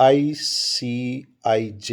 ICIJ,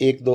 1-2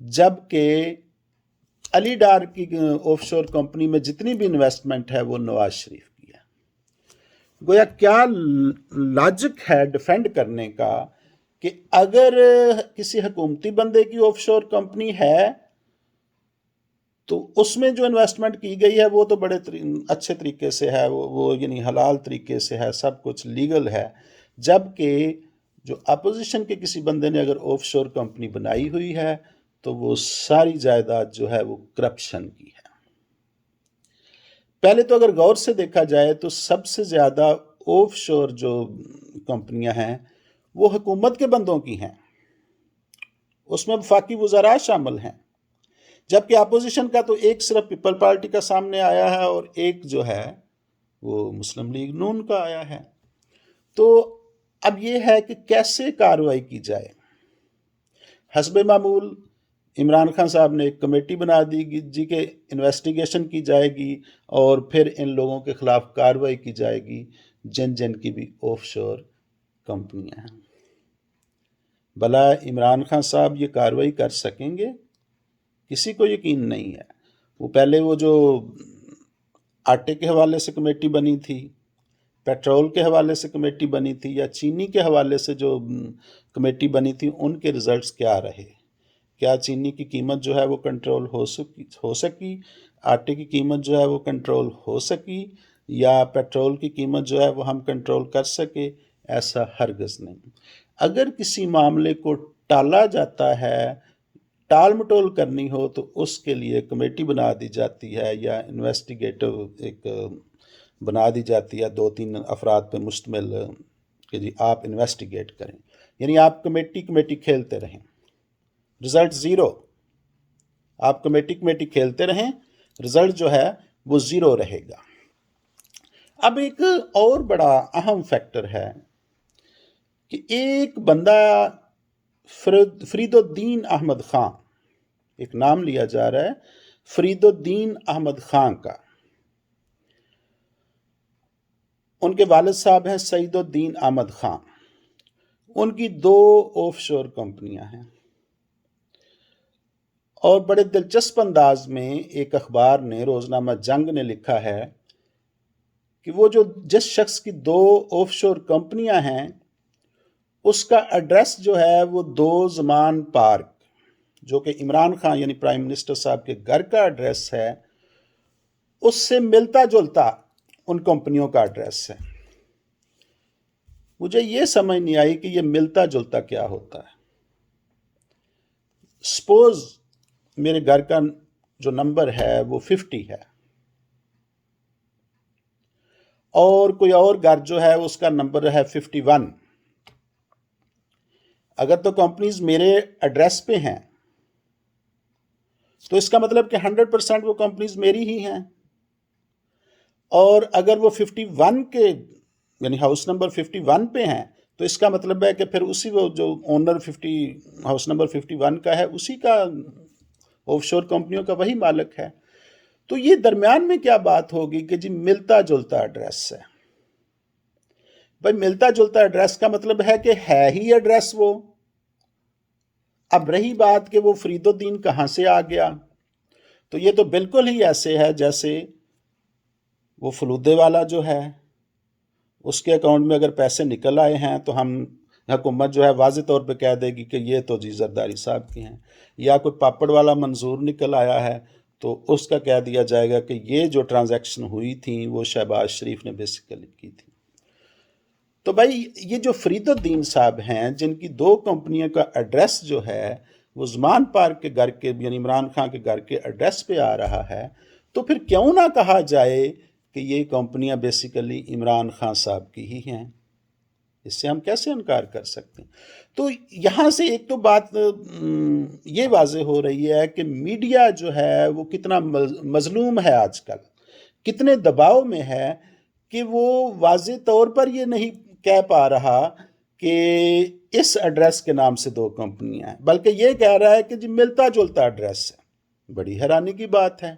جبکہ علی ڈار کی of شور کمپنی میں جتنی بھی انویسٹمنٹ ہے وہ نواز شریف کی ہے۔ گویا کیا لاجک ہے ڈیفینڈ کرنے کا کہ اگر کسی حکومتی بندے کی آف شور کمپنی ہے تو اس میں جو انویسٹمنٹ کی گئی ہے وہ تو بڑے اچھے طریقے سے ہے، وہ یعنی حلال طریقے سے ہے، سب کچھ لیگل ہے، جبکہ جو اپوزیشن کے کسی بندے نے اگر آف شور کمپنی بنائی ہوئی ہے تو وہ ساری جائیداد جو ہے وہ کرپشن کی ہے۔ پہلے تو اگر غور سے دیکھا جائے تو سب سے زیادہ آف شور جو کمپنیاں ہیں وہ حکومت کے بندوں کی ہیں، اس میں وفاقی وزراء شامل ہیں، جبکہ اپوزیشن کا تو ایک صرف پیپل پارٹی کا سامنے آیا ہے اور ایک جو ہے وہ مسلم لیگ نون کا آیا ہے۔ تو اب یہ ہے کہ کیسے کارروائی کی جائے۔ حسب معمول عمران خان صاحب نے ایک کمیٹی بنا دی جی کہ انویسٹیگیشن کی جائے گی اور پھر ان لوگوں کے خلاف کارروائی کی جائے گی جن کی بھی آف شور کمپنیاں ہیں۔ بھلا عمران خان صاحب یہ کارروائی کر سکیں گے؟ کسی کو یقین نہیں ہے۔ وہ پہلے وہ جو آٹے کے حوالے سے کمیٹی بنی تھی، پیٹرول کے حوالے سے کمیٹی بنی تھی، یا چینی کے حوالے سے جو کمیٹی بنی تھی، ان کے ریزلٹس کیا رہے؟ کیا چینی کی قیمت جو ہے وہ کنٹرول ہو سکی؟ آٹے کی قیمت جو ہے وہ کنٹرول ہو سکی؟ یا پیٹرول کی قیمت جو ہے وہ ہم کنٹرول کر سکے؟ ایسا ہرگز نہیں۔ اگر کسی معاملے کو ٹالا جاتا ہے، ٹال مٹول کرنی ہو، تو اس کے لیے کمیٹی بنا دی جاتی ہے یا انویسٹیگیٹو ایک بنا دی جاتی ہے 2-3 افراد پہ مشتمل کہ جی آپ انویسٹیگیٹ کریں، یعنی آپ کمیٹی کھیلتے رہیں، رزلٹ زیرو۔ آپ کمیٹی کھیلتے رہیں، رزلٹ جو ہے وہ زیرو رہے گا۔ اب ایک اور بڑا اہم فیکٹر ہے کہ ایک بندہ فرید الدین احمد خان، ایک نام لیا جا رہا ہے فرید الدین احمد خان کا، ان کے والد صاحب ہیں سعید الدین احمد خان، ان کی 2 آف شور کمپنیاں ہیں، اور بڑے دلچسپ انداز میں ایک اخبار نے، روزنامہ جنگ نے لکھا ہے کہ وہ جو جس شخص کی 2 آف شور کمپنیاں ہیں اس کا ایڈریس جو ہے وہ 2 زمان پارک، جو کہ عمران خان یعنی پرائم منسٹر صاحب کے گھر کا ایڈریس ہے، اس سے ملتا جلتا ان کمپنیوں کا ایڈریس ہے۔ مجھے یہ سمجھ نہیں آئی کہ یہ ملتا جلتا کیا ہوتا ہے۔ سپوز میرے گھر کا جو نمبر ہے وہ 50 ہے اور کوئی اور گھر جو ہے اس کا نمبر ہے 51۔ اگر تو کمپنیز میرے ایڈریس پہ ہیں تو اس کا مطلب کہ 100% وہ کمپنیز میری ہی ہیں، اور اگر وہ 51 کے یعنی ہاؤس نمبر 51 پہ ہیں تو اس کا مطلب ہے کہ پھر اسی وہ جو اونر ہاؤس نمبر 51 کا ہے اسی کا آف شور کمپنیوں کا وہی مالک ہے۔ تو یہ درمیان میں کیا بات ہوگی کہ جی ملتا جلتا ایڈریس ہے۔ بھائی ملتا جلتا ایڈریس کا مطلب ہے کہ ہے ہی ایڈریس وہ۔ اب رہی بات کہ وہ فرید الدین کہاں سے آ گیا، تو یہ تو بالکل ہی ایسے ہے جیسے وہ فلودے والا جو ہے، اس کے اکاؤنٹ میں اگر پیسے نکل آئے ہیں تو ہم حکومت جو ہے واضح طور پہ کہہ دے گی کہ یہ تو جی زرداری صاحب کی ہیں، یا کوئی پاپڑ والا منظور نکل آیا ہے تو اس کا کہہ دیا جائے گا کہ یہ جو ٹرانزیکشن ہوئی تھی وہ شہباز شریف نے بیسیکلی کی تھی۔ تو بھائی یہ جو فرید الدین صاحب ہیں جن کی 2 کمپنیوں کا ایڈریس جو ہے وہ زمان پارک کے گھر کے یعنی عمران خان کے گھر کے ایڈریس پہ آ رہا ہے، تو پھر کیوں نہ کہا جائے کہ یہ کمپنیاں بیسیکلی عمران خان صاحب کی ہی ہیں؟ اس سے ہم کیسے انکار کر سکتے ہیں؟ تو یہاں سے ایک تو بات یہ واضح ہو رہی ہے کہ میڈیا جو ہے وہ کتنا مظلوم ہے آج کل، کتنے دباؤ میں ہے کہ وہ واضح طور پر یہ نہیں کہہ پا رہا کہ اس ایڈریس کے نام سے 2 کمپنیاں ہیں، بلکہ یہ کہہ رہا ہے کہ جی ملتا جلتا ایڈریس ہے۔ بڑی حیرانی کی بات ہے۔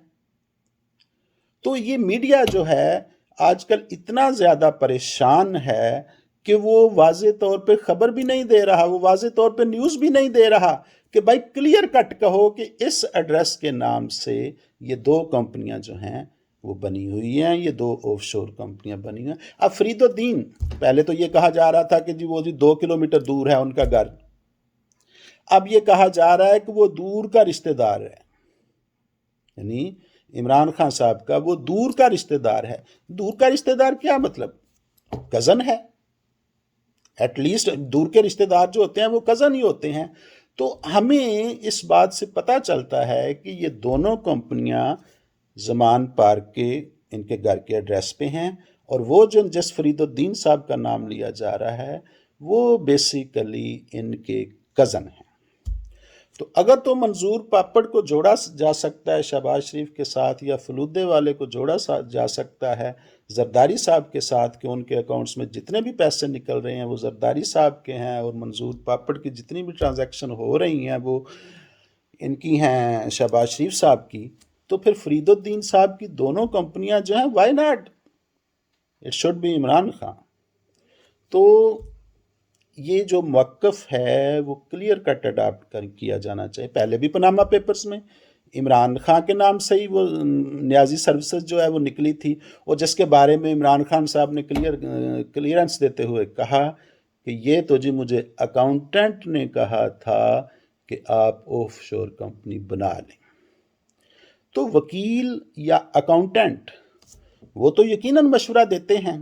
تو یہ میڈیا جو ہے آج کل اتنا زیادہ پریشان ہے کہ وہ واضح طور پہ خبر بھی نہیں دے رہا، وہ واضح طور پہ نیوز بھی نہیں دے رہا، کہ بھائی کلیئر کٹ کہو کہ اس ایڈریس کے نام سے یہ 2 کمپنیاں جو ہیں وہ بنی ہوئی ہیں، یہ 2 آف شور کمپنیاں بنی ہوئی ہیں۔ اب فرید الدین، پہلے تو یہ کہا جا رہا تھا کہ وہ 2 کلومیٹر دور ہے ان کا گھر، اب یہ کہا جا رہا ہے کہ وہ دور کا رشتہ دار ہے، یعنی عمران خان صاحب کا وہ دور کا رشتہ دار ہے۔ دور کا رشتہ دار کیا مطلب؟ کزن ہے، ایٹ لیسٹ دور کے رشتہ دار جو ہوتے ہیں وہ کزن ہی ہوتے ہیں۔ تو ہمیں اس بات سے پتہ چلتا ہے کہ یہ دونوں کمپنیاں زمان پارک کے ان کے گھر کے ایڈریس پہ ہیں، اور وہ جو جس فرید الدین صاحب کا نام لیا جا رہا ہے وہ بیسیکلی ان کے کزن ہیں۔ تو اگر تو منظور پاپڑ کو جوڑا جا سکتا ہے شہباز شریف کے ساتھ، یا فلودے والے کو جوڑا جا سکتا ہے زرداری صاحب کے ساتھ کہ ان کے اکاؤنٹس میں جتنے بھی پیسے نکل رہے ہیں وہ زرداری صاحب کے ہیں، اور منظور پاپڑ کی جتنی بھی ٹرانزیکشن ہو رہی ہیں وہ ان کی ہیں شہباز شریف صاحب کی، تو پھر فرید الدین صاحب کی دونوں کمپنیاں جو ہیں why not, it should be Imran Khan. تو یہ جو موقف ہے وہ کلیئر کٹ اڈاپٹ کیا جانا چاہیے۔ پہلے بھی پاناما پیپرز میں عمران خان کے نام سے ہی وہ نیازی سروسز جو ہے وہ نکلی تھی، اور جس کے بارے میں عمران خان صاحب نے کلیئرنس دیتے ہوئے کہا کہ یہ تو جی مجھے اکاؤنٹنٹ نے کہا تھا کہ آپ آف شور کمپنی بنا لیں۔ تو وکیل یا اکاؤنٹنٹ وہ تو یقیناً مشورہ دیتے ہیں،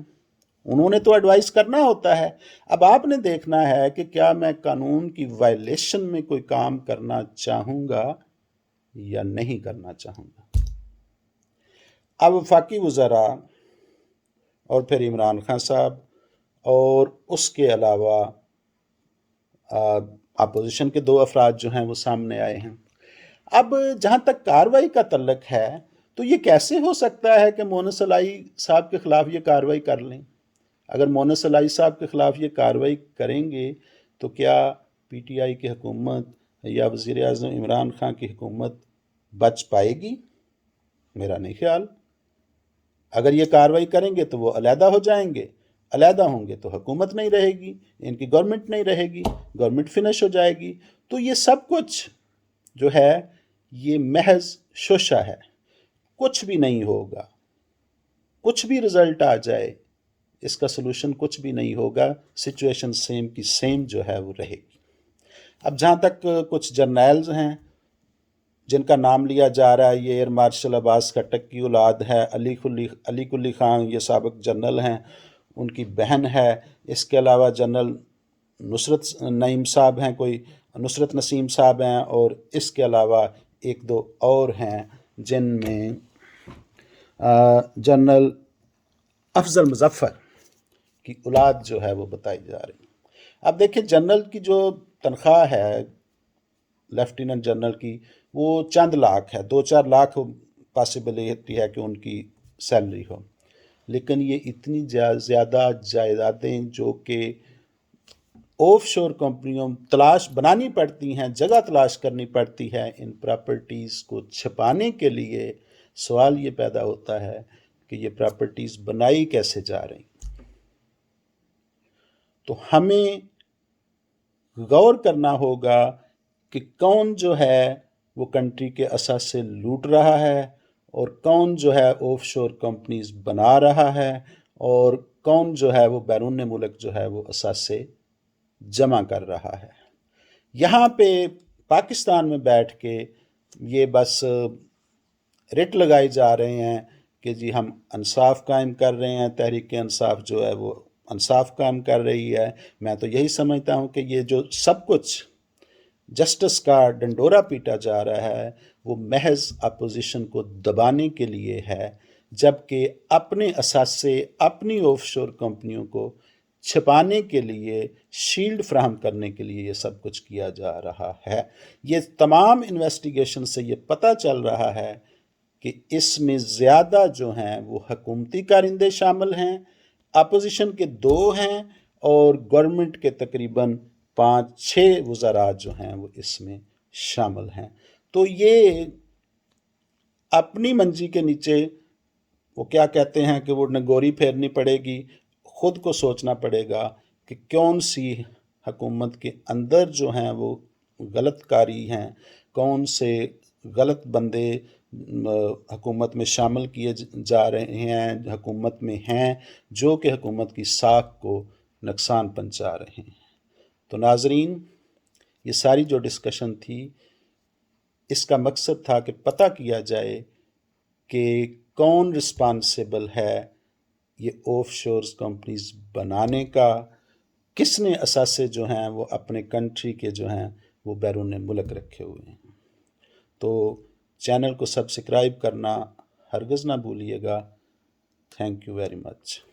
انہوں نے تو ایڈوائز کرنا ہوتا ہے۔ اب آپ نے دیکھنا ہے کہ کیا میں قانون کی وائلیشن میں کوئی کام کرنا چاہوں گا یا نہیں کرنا چاہوں گا۔ اب وفاقی وزراء اور پھر عمران خان صاحب اور اس کے علاوہ اپوزیشن کے 2 افراد جو ہیں وہ سامنے آئے ہیں۔ اب جہاں تک کارروائی کا تعلق ہے تو یہ کیسے ہو سکتا ہے کہ مونس علائی صاحب کے خلاف یہ کارروائی کر لیں؟ اگر مونس علائی صاحب کے خلاف یہ کارروائی کریں گے تو کیا پی ٹی آئی کی حکومت یا وزیر اعظم عمران خان کی حکومت بچ پائے گی؟ میرا نہیں خیال۔ اگر یہ کارروائی کریں گے تو وہ علیحدہ ہو جائیں گے، علیحدہ ہوں گے تو حکومت نہیں رہے گی، ان کی گورنمنٹ نہیں رہے گی، گورنمنٹ فنش ہو جائے گی۔ تو یہ سب کچھ جو ہے یہ محض شوشہ ہے، کچھ بھی نہیں ہوگا، کچھ بھی رزلٹ آ جائے اس کا سلوشن کچھ بھی نہیں ہوگا، سچویشن سیم کی سیم جو ہے وہ رہے گی۔ اب جہاں تک کچھ جرنیلز ہیں جن کا نام لیا جا رہا ہے، یہ ایئر مارشل عباس کھٹک کی اولاد ہے، علی کلی خان یہ سابق جنرل ہیں، ان کی بہن ہے، اس کے علاوہ جنرل نصرت نسیم صاحب ہیں، اور اس کے علاوہ 1-2 اور ہیں جن میں جنرل افضل مظفر کی اولاد جو ہے وہ بتائی جا رہی۔ اب دیکھیں جنرل کی جو تنخواہ ہے لیفٹیننٹ جنرل کی وہ چند لاکھ ہے، 2-4 لاکھ پاسبلٹی ہے کہ ان کی سیلری ہو، لیکن یہ اتنی زیادہ جائیدادیں جو کہ آف شور کمپنیوں بنانی پڑتی ہیں، جگہ تلاش کرنی پڑتی ہے ان پراپرٹیز کو چھپانے کے لیے، سوال یہ پیدا ہوتا ہے کہ یہ پراپرٹیز بنائی کیسے جا رہی۔ تو ہمیں غور کرنا ہوگا کہ کون جو ہے وہ کنٹری کے اثاثے لوٹ رہا ہے، اور کون جو ہے آف شور کمپنیز بنا رہا ہے، اور کون جو ہے وہ بیرون ملک جو ہے وہ اثاثے جمع کر رہا ہے۔ یہاں پہ پاکستان میں بیٹھ کے یہ بس رٹ لگائی جا رہے ہیں کہ جی ہم انصاف قائم کر رہے ہیں، تحریک انصاف جو ہے وہ انصاف قائم کر رہی ہے۔ میں تو یہی سمجھتا ہوں کہ یہ جو سب کچھ جسٹس کا ڈنڈورا پیٹا جا رہا ہے وہ محض اپوزیشن کو دبانے کے لیے ہے، جبکہ اپنے اثاثے اپنی آف شور کمپنیوں کو چھپانے کے لیے، شیلڈ فراہم کرنے کے لیے یہ سب کچھ کیا جا رہا ہے۔ یہ تمام انویسٹیگیشن سے یہ پتہ چل رہا ہے کہ اس میں زیادہ جو ہیں وہ حکومتی کارندے شامل ہیں، اپوزیشن کے 2 ہیں، اور گورنمنٹ کے تقریباً 5-6 وزراء جو ہیں وہ اس میں شامل ہیں۔ تو یہ اپنی منجی کے نیچے وہ کیا کہتے ہیں کہ وہ نگوری پھیرنی پڑے گی، خود کو سوچنا پڑے گا کہ کون سی حکومت کے اندر جو ہیں وہ غلط کاری ہیں، کون سے غلط بندے حکومت میں شامل کیے جا رہے ہیں، حکومت میں ہیں، جو کہ حکومت کی ساکھ کو نقصان پہنچا رہے ہیں۔ تو ناظرین، یہ ساری جو ڈسکشن تھی، اس کا مقصد تھا کہ پتہ کیا جائے کہ کون رسپانسیبل ہے یہ آف شورز کمپنیز بنانے کا، کس نے اثاثے جو ہیں وہ اپنے کنٹری کے جو ہیں وہ بیرون ملک رکھے ہوئے ہیں۔ تو چینل کو سبسکرائب کرنا ہرگز نہ بھولیے گا۔ Thank you very much.